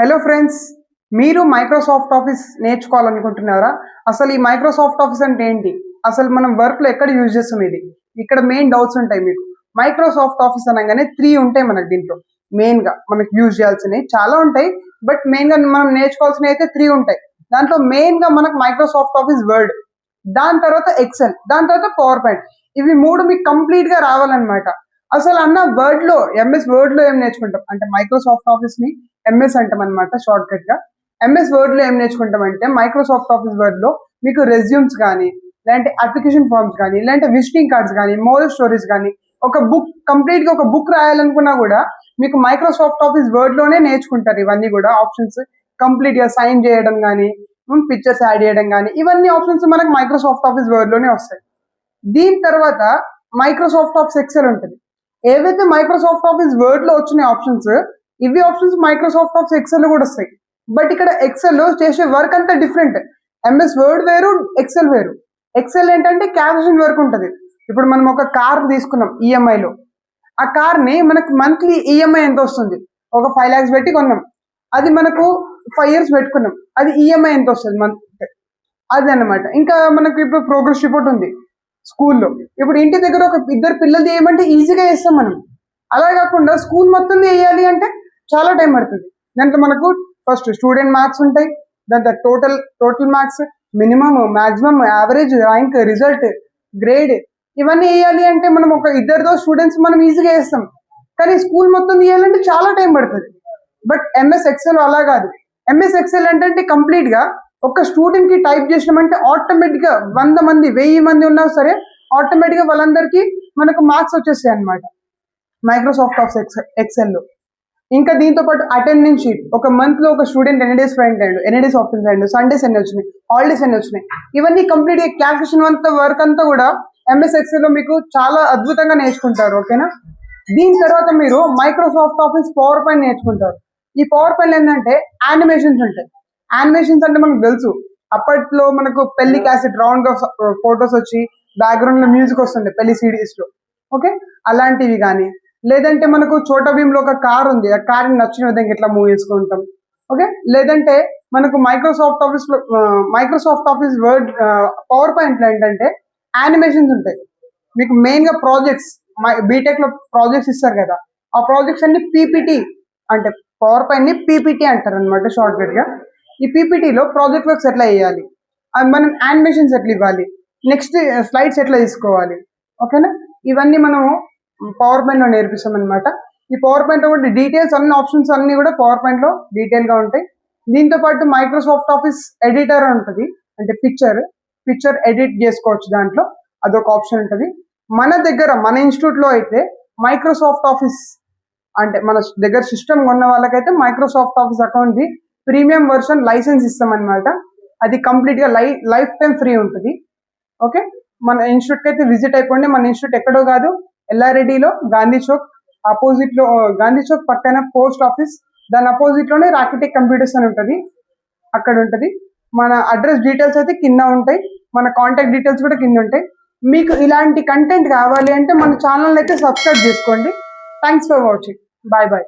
Hello friends, మీరు Microsoft office నేర్చుకోవాలనుకుంటున్నారా? అసలు ఈ మైక్రోసాఫ్ట్ ఆఫీస్ అంటే ఏంటి? అసలు మనం వర్క్లో ఎక్కడ యూజ్ చేస్తాం? ఇది ఇక్కడ మెయిన్ డౌట్స్ ఉంటాయి మీకు. మైక్రోసాఫ్ట్ ఆఫీస్ అనగానే 3 ఉంటాయి మనకు దీంట్లో. మెయిన్గా మనకు యూజ్ చేయాల్సినవి చాలా ఉంటాయి, బట్ మెయిన్గా మనం నేర్చుకోవాల్సినవి అయితే 3 ఉంటాయి. దాంట్లో మెయిన్గా మనకు మైక్రోసాఫ్ట్ ఆఫీస్ వర్డ్, దాని తర్వాత ఎక్సెల్, దాని తర్వాత పవర్ పాయింట్. ఇవి 3 మీకు కంప్లీట్గా రావాలన్నమాట. అసలు అన్న వర్డ్లో, ఎంఎస్ వర్డ్లో ఏం నేర్చుకుంటాం అంటే మైక్రోసాఫ్ట్ ఆఫీస్ని ఎంఎస్ అంటాం అనమాట షార్ట్ కట్ గా. ఎంఎస్ వర్డ్ లో ఏం నేర్చుకుంటాం అంటే మైక్రోసాఫ్ట్ ఆఫీస్ వర్డ్ లో మీకు రెజ్యూమ్స్ కానీ, లేదంటే అప్లికేషన్ ఫార్మ్స్ కానీ, లేదంటే విజిటింగ్ కార్డ్స్ కానీ, మోరల్ స్టోరీస్ కానీ, ఒక బుక్ కంప్లీట్ గా ఒక బుక్ రాయాలనుకున్నా కూడా మీకు మైక్రోసాఫ్ట్ ఆఫీస్ వర్డ్ లోనే నేర్చుకుంటారు. ఇవన్నీ కూడా ఆప్షన్స్ కంప్లీట్ గా సైన్ చేయడం కానీ, పిక్చర్స్ యాడ్ చేయడం కానీ, ఇవన్నీ ఆప్షన్స్ మనకు మైక్రోసాఫ్ట్ ఆఫీస్ వర్డ్ లోనే వస్తాయి. దీని తర్వాత మైక్రోసాఫ్ట్ ఆఫీస్ ఎక్సెల్ ఉంటుంది. ఏవైతే మైక్రోసాఫ్ట్ ఆఫీస్ వర్డ్ లో వచ్చిన ఆప్షన్స్, ఇవి ఆప్షన్స్ మైక్రోసాఫ్ట్ ఆఫీస్ ఎక్సెల్ కూడా వస్తాయి. బట్ ఇక్కడ ఎక్సెల్ చేసే వర్క్ అంతా డిఫరెంట్. ఎంఎస్ వర్డ్ వేరు, ఎక్సెల్ వేరు. ఎక్సెల్ ఏంటంటే క్యాల్కులేషన్ వర్క్ ఉంటుంది. ఇప్పుడు మనం ఒక కార్ తీసుకున్నాం ఈఎంఐలో, ఆ కార్ ని మనకు మంత్లీ ఈఎంఐ ఎంత వస్తుంది? ఒక 5 lakhs పెట్టి కొన్నాం, అది మనకు 5 years పెట్టుకున్నాం, అది ఈఎంఐ ఎంత వస్తుంది మంత్? అది అన్నమాట. ఇంకా మనకు ఇప్పుడు ప్రోగ్రెస్ రిపోర్ట్ ఉంది స్కూల్లో. ఇప్పుడు ఇంటి దగ్గర ఒక 2 పిల్లలు చేయమంటే ఈజీగా చేస్తాం మనం. అలా కాకుండా స్కూల్ మొత్తం చేయాలి అంటే చాలా టైం పడుతుంది. దాంట్లో మనకు ఫస్ట్ స్టూడెంట్ మార్క్స్ ఉంటాయి, దాంట్లో total marks, minimum, maximum, average, rank, result, grade, ఇవన్నీ వేయాలి అంటే మనం ఒక 2 స్టూడెంట్స్ మనం ఈజీగా వేస్తాం. కానీ స్కూల్ మొత్తం తీయాలంటే చాలా టైం పడుతుంది. బట్ ఎంఎస్ ఎక్సెల్ అలా కాదు. ఎంఎస్ ఎక్సెల్ అంటే కంప్లీట్ గా ఒక స్టూడెంట్ కి టైప్ చేసినామంటే ఆటోమేటిక్ గా 100 మంది 1000 మంది ఉన్నా సరే ఆటోమేటిక్ గా వాళ్ళందరికీ మనకు మార్క్స్ వచ్చేస్తాయి అనమాట మైక్రోసాఫ్ట్ ఆఫీస్ ఎక్సెల్ లో. ఇంకా దీంతో పాటు అటెండెన్స్ షీట్, ఒక మంత్ లో ఒక స్టూడెంట్ ఎన్ని డేస్ ఫ్రెండ్ అయ్యాడు, ఎన్ని డేస్ ఆఫీస్ అయ్యాడు, సండేస్ ఎన్ని వచ్చినాయి, హాలిడేస్ ఎన్ని వచ్చినాయి, ఇవన్నీ కంప్లీట్ క్యాల్కులేషన్ అంతా వర్క్ అంతా కూడా ఎంఎస్ ఎక్సెల్ లో మీకు చాలా అద్భుతంగా నేర్చుకుంటారు. ఓకేనా? దీని తర్వాత మీరు మైక్రోసాఫ్ట్ ఆఫీస్ పవర్ పాయింట్ నేర్చుకుంటారు. ఈ పవర్ పాయింట్ ఏంటంటే యానిమేషన్స్ ఉంటాయి. యానిమేషన్స్ అంటే మనకు తెలుసు, అప్పట్లో మనకు పెళ్లి క్యాసెట్ రౌండ్ గా ఫొటోస్ వచ్చి బ్యాక్గ్రౌండ్ లో మ్యూజిక్ వస్తుండే పెళ్లి సిడీస్ లో. ఓకే, అలాంటివి కానీ, లేదంటే మనకు చోటా భీమ్ లో ఒక కార్ ఉంది, ఆ కార్ నచ్చిన విధంగా ఎట్లా మూవ్ చేసుకుంటాం. ఓకే, లేదంటే మనకు Microsoft office word power point లో ఏంటంటే యానిమేషన్స్ ఉంటాయి. మీకు మెయిన్ గా ప్రాజెక్ట్స్, బీటెక్ లో ప్రాజెక్ట్స్ ఇస్తారు కదా, ఆ ప్రాజెక్ట్స్ అన్ని పీపీటీ అంటే పవర్ పాయింట్ ని పీపీటీ అంటారు అనమాట షార్ట్ కట్ గా. ఈ పీపీటీలో ప్రాజెక్ట్ వర్క్స్ ఎట్లా చేయాలి, మనం యానిమేషన్స్ ఎట్లా ఇవ్వాలి, నెక్స్ట్ స్లైడ్స్ ఎట్లా తీసుకోవాలి. ఓకేనా? ఇవన్నీ మనము పవర్ పాయింట్ లో నేర్పిస్తాం అనమాట. ఈ పవర్ పాయింట్ లో కూడా డీటెయిల్స్ అన్ని ఆప్షన్స్ అన్ని కూడా పవర్ పాయింట్ లో డీటెయిల్ గా ఉంటాయి. దీంతో పాటు మైక్రోసాఫ్ట్ ఆఫీస్ ఎడిటర్ ఉంటుంది, అంటే పిక్చర్ ఎడిట్ చేసుకోవచ్చు దాంట్లో, అదొక ఆప్షన్ ఉంటుంది. మన ఇన్స్టిట్యూట్ లో అయితే మైక్రోసాఫ్ట్ ఆఫీస్ అంటే మన దగ్గర సిస్టమ్ ఉన్న వాళ్ళకైతే Microsoft Office account the premium version licence ఇస్తాం అనమాట. అది కంప్లీట్ గా లైఫ్ టైం ఫ్రీ ఉంటుంది. ఓకే, మన ఇన్స్టిట్యూట్ కి అయితే విజిట్ అయిపోండి. మన ఇన్స్టిట్యూట్ ఎక్కడో కాదు, ఎల్లారెడ్డిలో గాంధీ చౌక్ పక్కన పోస్ట్ ఆఫీస్, దాని అపోజిట్ లోనే రాకిటెక్ కంప్యూటర్స్ అని ఉంటుంది, అక్కడ ఉంటుంది. మన అడ్రస్ డీటెయిల్స్ అయితే కింద ఉంటాయి, మన కాంటాక్ట్ డీటెయిల్స్ కూడా కింద ఉంటాయి. మీకు ఇలాంటి కంటెంట్ కావాలి అంటే మన ఛానల్ అయితే సబ్స్క్రైబ్ చేసుకోండి. Thanks for watching. Bye bye.